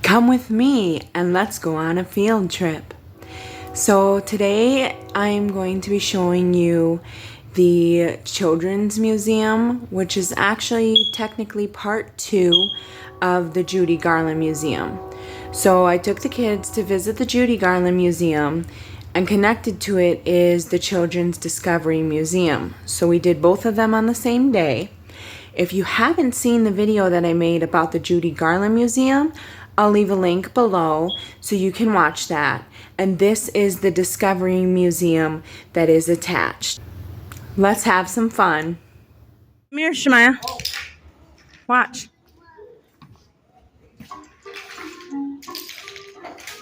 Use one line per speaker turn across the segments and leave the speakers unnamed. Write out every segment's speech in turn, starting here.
Come with me and let's go on a field trip. So today I'm going to be showing you the Children's Museum, which is actually technically part 2 of the Judy Garland Museum. So I took the kids to visit the Judy Garland Museum, and connected to it is the Children's Discovery Museum. So we did both of them on the same day. If you haven't seen the video that I made about the Judy Garland Museum, I'll leave a link below so you can watch that. And this is the Discovery Museum that is attached. Let's have some fun. Come here, Shemaya. Watch.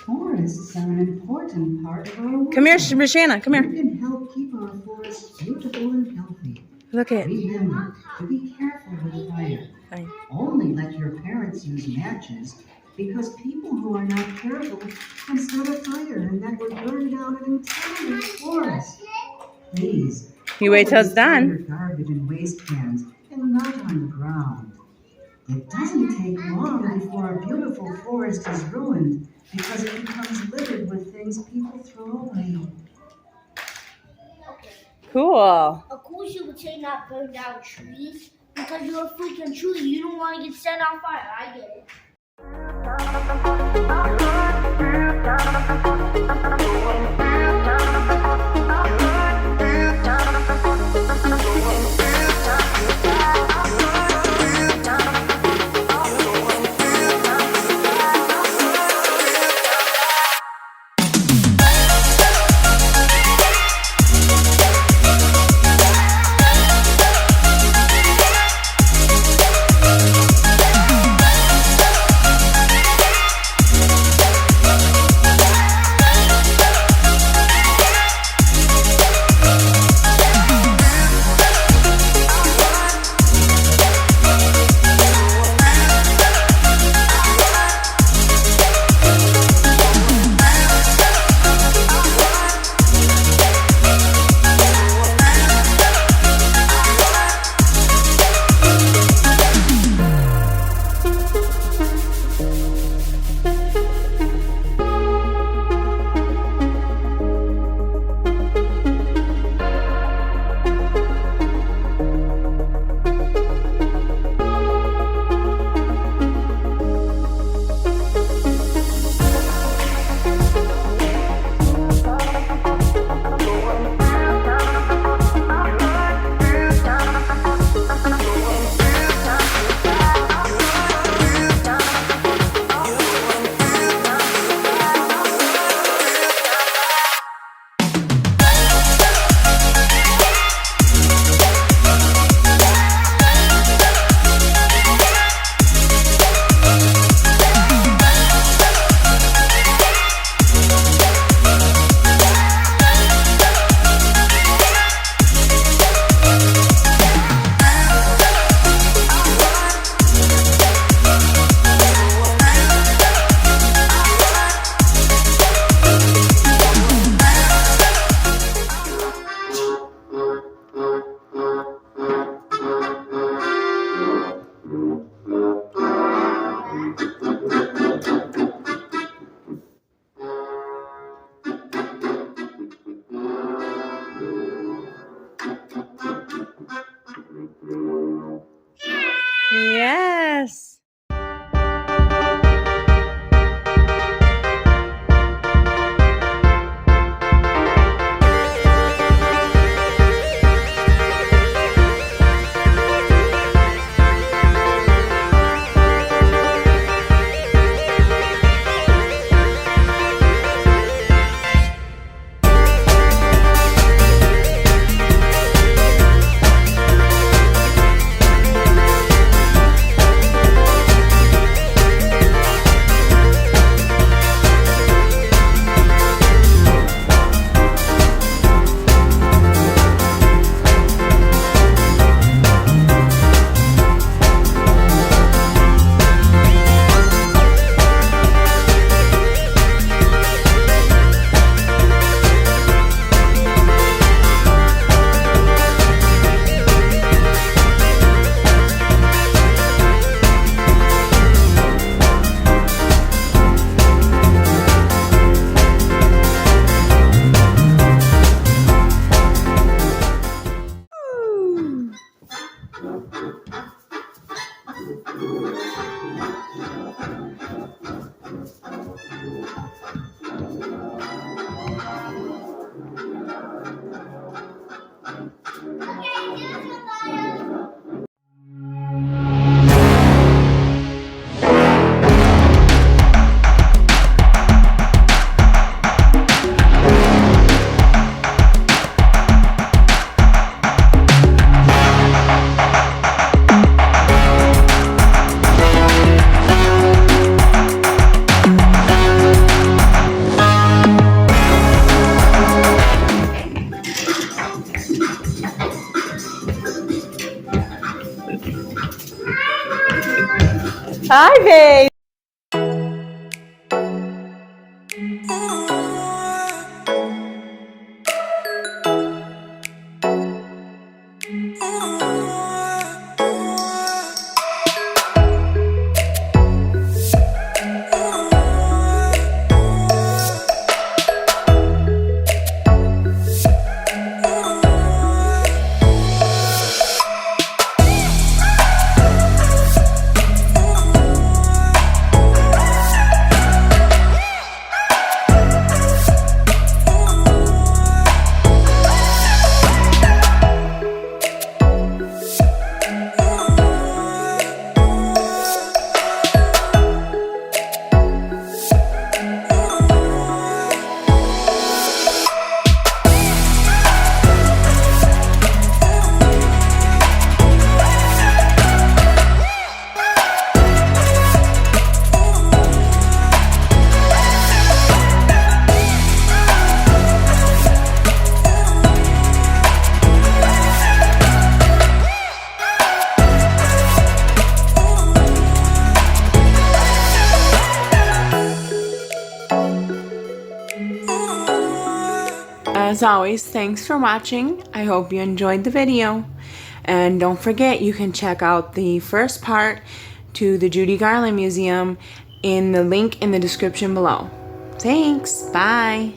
Forests are an important part of our world.
Come here, Shanna. Come here.
We can help keep our forests beautiful and healthy.
Look at it.
Remember to be careful with fire.
Fine.
Only let your parents use matches, because people who are not careful can start a fire, and that would burn down an entire forest. Please.
You wait till it's
throw your
done.
garbage in waste cans and not on the ground. It doesn't take long before a beautiful forest is ruined, because it becomes littered with things people throw away.
Cool.
Of course you would say not burn down trees, because you're a freaking tree. You don't want to get set on fire. I get it.
Yes. Feild. As always, thanks for watching. I hope you enjoyed the video. And don't forget, you can check out the first part to the Judy Garland Museum in the link in the description below. Thanks. Bye.